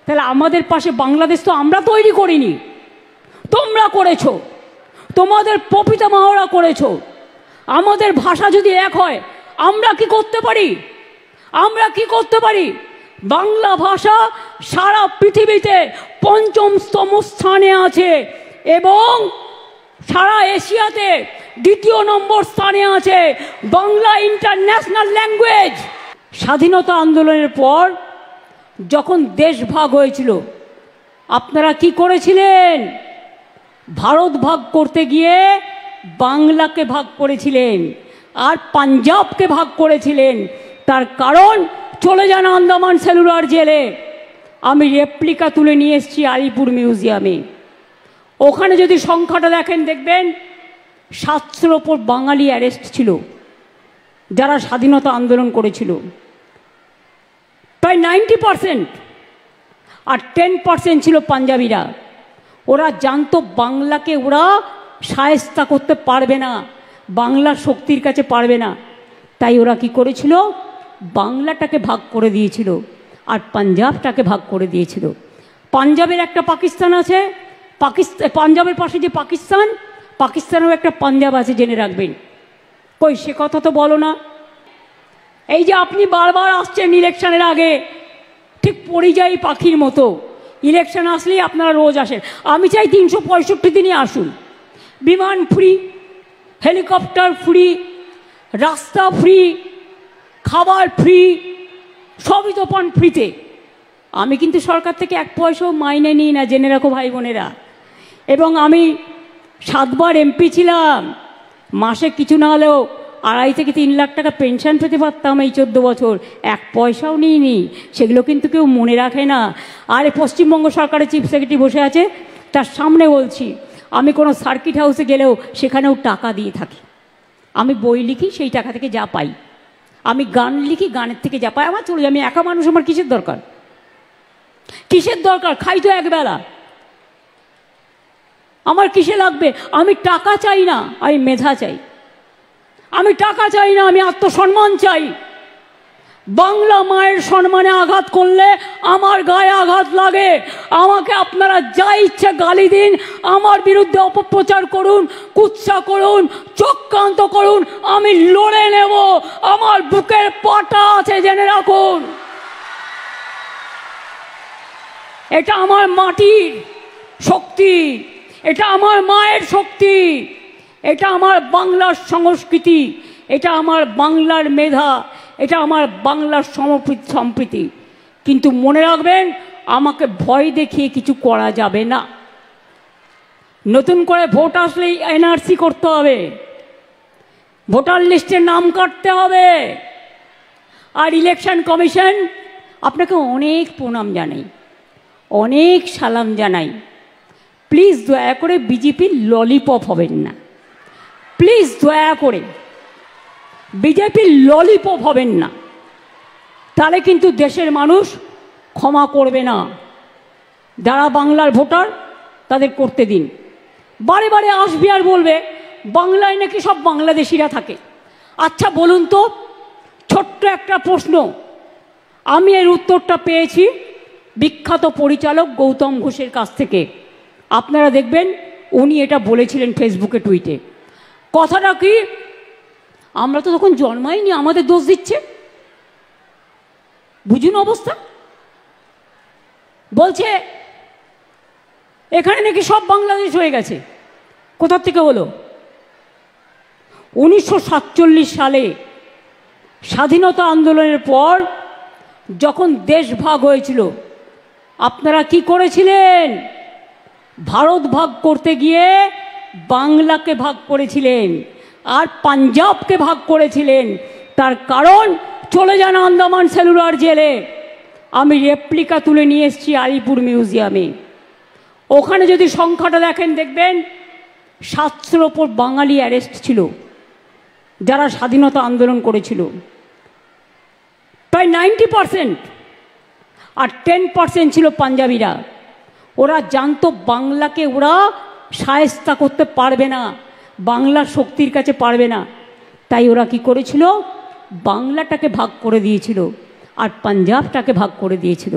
তাহলে আমাদের পাশে বাংলাদেশ তো আমরা তৈরি করিনি, তোমরা করেছো, তোমাদের প্রপিতামহরা করেছো। আমাদের ভাষা যদি এক হয় আমরা কি করতে পারি? আমরা কি করতে পারি? বাংলা ভাষা সারা পৃথিবীতে ৫ম স্থানে আছে এবং সারা এশিয়াতে ২য় নম্বর স্থানে আছে। Bangla international language. স্বাধীনতা আন্দোলনের পর যখন দেশ ভাগ হয়েছিল আপনারা কি করেছিলেন? ভারত ভাগ করতে গিয়ে বাংলাকে ভাগ করেছিলেন আর পাঞ্জাবকে ভাগ করেছিলেন। তার কারণ চলে যান আন্দামান সেলুলার জেলে। আমি রেপ্লিকা তুলে নিয়ে এসেছি আলিপুর মিউজিয়ামে। ওখানে যদি সংখ্যাটা দেখেন দেখবেন ৭০০-র ওপর বাঙালি অ্যারেস্ট ছিল যারা স্বাধীনতা আন্দোলন করেছিল, প্রায় 90%। আর 10% ছিল পাঞ্জাবিরা। ওরা জানতো বাংলাকে ওরা শায়েস্তা করতে পারবে না, বাংলার শক্তির কাছে পারবে না, তাই ওরা কি করেছিল? বাংলাটাকে ভাগ করে দিয়েছিল আর পাঞ্জাবটাকে ভাগ করে দিয়েছিল। পাঞ্জাবের একটা পাকিস্তান আছে, পাঞ্জাবের পাশে যে পাকিস্তান, পাকিস্তানেও একটা পাঞ্জাব আছে, জেনে রাখবেন। কই সে কথা তো বলো না। এই যে আপনি বারবার আসছেন ইলেকশনের আগে, ঠিক পরিযায়ী পাখির মতো। ইলেকশন আসলেই আপনারা রোজ আসেন। আমি চাই ৩৬৫ দিনই আসুন। বিমান ফ্রি, হেলিকপ্টার ফ্রি, রাস্তা ফ্রি, খাবার ফ্রি, সবই তো পান ফ্রিতে। আমি কিন্তু সরকার থেকে ১ পয়সাও মাইনে নিই না, জেনে রাখো ভাই বোনেরা। এবং আমি 7 বার এমপি ছিলাম। মাসে কিছু না হলেও ২.৫ থেকে ৩ লাখ টাকা পেনশন পেতে পারতাম এই 14 বছর। ১ পয়সাও নিইনি। সেগুলো কিন্তু কেউ মনে রাখে না। আর পশ্চিমবঙ্গ সরকারের চিফ সেক্রেটারি বসে আছে, তার সামনে বলছি, আমি কোনো সার্কিট হাউসে গেলেও সেখানেও টাকা দিয়ে থাকি। আমি বই লিখি, সেই টাকা থেকে যা পাই। আমি গান লিখি, গানের থেকে যা পাই আমার চলে যায়। আমি একা মানুষ, আমার কিসের দরকার? কিসের দরকার? খাই তো একবেলা, আমার কিসে লাগবে? আমি টাকা চাই না, আমি মেধা চাই। আমি টাকা চাই না, আমি আত্মসম্মান চাই। বাংলা মায়ের সম্মানে আঘাত করলে আমার গায়ে আঘাত লাগে। আমাকে আপনারা যা ইচ্ছে গালি দিন, আমার বিরুদ্ধে অপপ্রচার করুন, কুৎসা করুন, চক্রান্ত করুন, আমি লড়ে নেব। আমার বুকের পাটা আছে, জেনে রাখুন। এটা আমার মাটির শক্তি, এটা আমার মায়ের শক্তি, এটা আমার বাংলার সংস্কৃতি, এটা আমার বাংলার মেধা, এটা আমার বাংলার সম্প্রীতি। কিন্তু মনে রাখবেন, আমাকে ভয় দেখিয়ে কিছু করা যাবে না। নতুন করে ভোট আসলেই এনআরসি করতে হবে, ভোটার লিস্টে নাম কাটতে হবে। আর ইলেকশন কমিশন, আপনাকে অনেক প্রণাম জানাই, অনেক সালাম জানাই। প্লিজ দয়া করে বিজেপির ললিপপ হবেন না। প্লিজ দয়া করে বিজেপির ললিপপ হবেন না, তাহলে কিন্তু দেশের মানুষ ক্ষমা করবে না। যারা বাংলার ভোটার তাদের করতে দিন। বারে বারে আসবে আর বলবে বাংলায় নাকি সব বাংলাদেশিরা থাকে। আচ্ছা বলুন তো, ছোট্ট একটা প্রশ্ন, আমি এর উত্তরটা পেয়েছি বিখ্যাত পরিচালক গৌতম ঘোষের কাছ থেকে। আপনারা দেখবেন উনি এটা বলেছিলেন ফেসবুকে, টুইটে। কথাটা কি? আমরা তো তখন জন্মাইনি, আমাদের দোষ দিচ্ছে। বুঝুন অবস্থা। বলছে এখানে নাকি সব বাংলাদেশ হয়ে গেছে। কোথা থেকে হলো? 1947 সালে স্বাধীনতা আন্দোলনের পর যখন দেশ ভাগ হয়েছিল আপনারা কি করেছিলেন? ভারত ভাগ করতে গিয়ে বাংলাকে ভাগ করেছিলেন আর পাঞ্জাবকে ভাগ করেছিলেন। তার কারণ চলে যান আন্দামান সেলুলার জেলে। আমি রেপ্লিকা তুলে নিয়ে এসেছি আলিপুর মিউজিয়ামে। ওখানে যদি সংখ্যাটা দেখেন দেখবেন ৭০০-র ওপর বাঙালি অ্যারেস্ট ছিল যারা স্বাধীনতা আন্দোলন করেছিল, প্রায় 90%। আর 10% ছিল পাঞ্জাবিরা। ওরা জানতো বাংলাকে ওরা শায়েস্তা করতে পারবে না, বাংলার শক্তির কাছে পারবে না, তাই ওরা কি করেছিল? বাংলাটাকে ভাগ করে দিয়েছিল আর পাঞ্জাবটাকে ভাগ করে দিয়েছিল।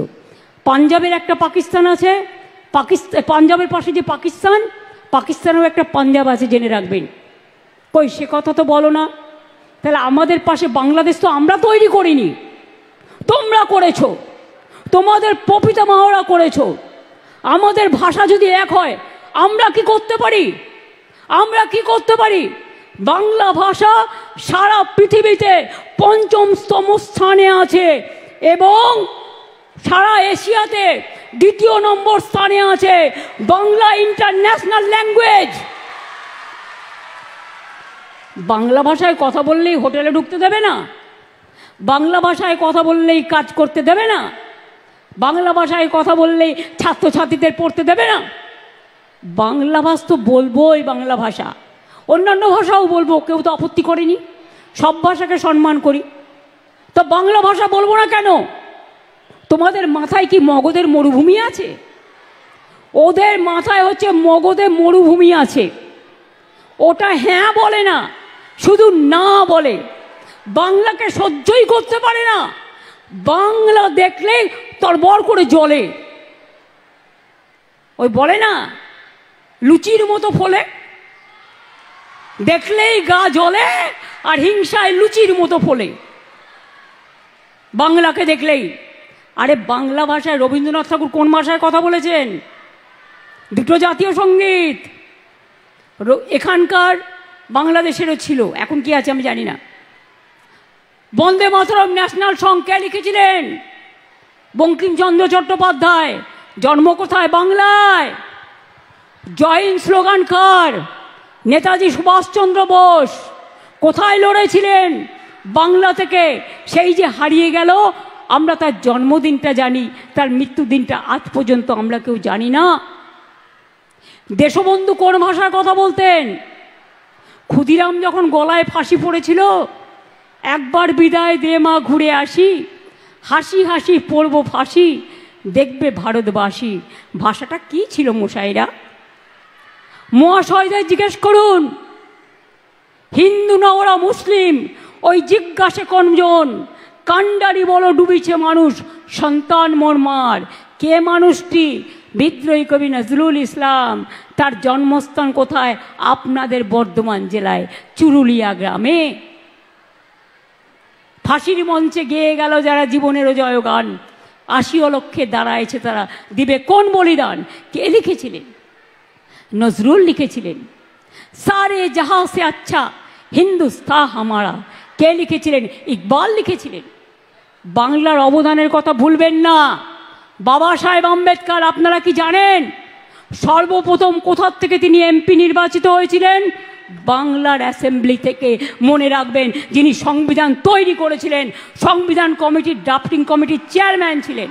পাঞ্জাবের একটা পাকিস্তান আছে, পাঞ্জাবের পাশে যে পাকিস্তান, পাকিস্তানেও একটা পাঞ্জাব আছে, জেনে রাখবেন। কই সে কথা তো বলো না। তাহলে আমাদের পাশে বাংলাদেশ তো আমরা তৈরি করিনি, তোমরা করেছো, তোমাদের পিতামহরা করেছো। আমাদের ভাষা যদি এক হয়, আমরা কি করতে পারি? আমরা কি করতে পারি? বাংলা ভাষা সারা পৃথিবীতে ৫ম স্থানে আছে এবং সারা এশিয়াতে ২য় নম্বর স্থানে আছে। Bangla international language. বাংলা ভাষায় কথা বললেই হোটেলে ঢুকতে দেবে না, বাংলা ভাষায় কথা বললেই কাজ করতে দেবে না, বাংলা ভাষায় কথা বললেই ছাত্রছাত্রীদের পড়তে দেবে না। বাংলা ভাষা তো বলবোই, বাংলা ভাষা, অন্যান্য ভাষাও বলবো, কেউ তো আপত্তি করেনি, সব ভাষাকে সম্মান করি। তো বাংলা ভাষা বলবো না কেন? তোমাদের মাথায় কি মগধের মরুভূমি আছে? ওদের মাথায় হচ্ছে মগধের মরুভূমি আছে। ওটা হ্যাঁ বলে না, শুধু না বলে। বাংলাকে সহ্যই করতে পারে না, বাংলা দেখলে তরবর করে জ্বলে। ওই বলে না লুচির মতো ফোলে, দেখলেই গা জ্বলে আর হিংসায় লুচির মতো ফোলে বাংলাকে দেখলেই। আরে বাংলা ভাষায় রবীন্দ্রনাথ ঠাকুর কোন ভাষায় কথা বলেছেন? দুটো জাতীয় সঙ্গীত এখানকার বাংলাদেশেরও ছিল, এখন কি আছে আমি জানি না। বন্দে মাতরম ন্যাশনাল সং কে লিখেছিলেন? বঙ্কিমচন্দ্র চট্টোপাধ্যায়। জন্ম কোথায়? বাংলায়। জয় হিন্দ স্লোগান কার? নেতাজি সুভাষচন্দ্র বোস। কোথায় লড়েছিলেন? বাংলা থেকে। সেই যে হারিয়ে গেল, আমরা তার জন্মদিনটা জানি, তার মৃত্যুদিনটা আজ পর্যন্ত আমরা কেউ জানি না। দেশবন্ধু কোন ভাষায় কথা বলতেন? ক্ষুদিরাম যখন গলায় ফাঁসি পড়েছিল, একবার বিদায় দে মা ঘুরে আসি, হাসি হাসি পড়ব ফাঁসি, দেখবে ভারতবাসী। ভাষাটা কি ছিল মশাইরা? মহাশয়দের জিজ্ঞেস করুন, হিন্দু না ওরা মুসলিম? ওই জিজ্ঞাসে কোনজন? কান্ডারি বলো ডুবিছে মানুষ, সন্তান মোর মার। কে মানুষটি? বিদ্রোহী কবি নজরুল ইসলাম। তার জন্মস্থান কোথায়? আপনাদের বর্ধমান জেলায় চুরুলিয়া গ্রামে। ফাঁসির মঞ্চে গেয়ে গেল যারা জীবনেরও জয়গান, ৮০ লক্ষে দাঁড়াইছে তারা, দিবে কোন বলিদান? কে লিখেছিলেন? নজরুল লিখেছিলেন। সারে জাহাঁ সে আচ্ছা হিন্দুস্তান হামারা। কে লিখেছিলেন? ইকবাল লিখেছিলেন। বাংলার অবদানের কথা ভুলবেন না। বাবা সাহেব আম্বেদকর, আপনারা কি জানেন সর্বপ্রথম কোথার থেকে তিনি এমপি নির্বাচিত হয়েছিলেন? বাংলার অ্যাসেম্বলি থেকে। মনে রাখবেন, যিনি সংবিধান তৈরি করেছিলেন, সংবিধান কমিটির ড্রাফটিং কমিটির চেয়ারম্যান ছিলেন।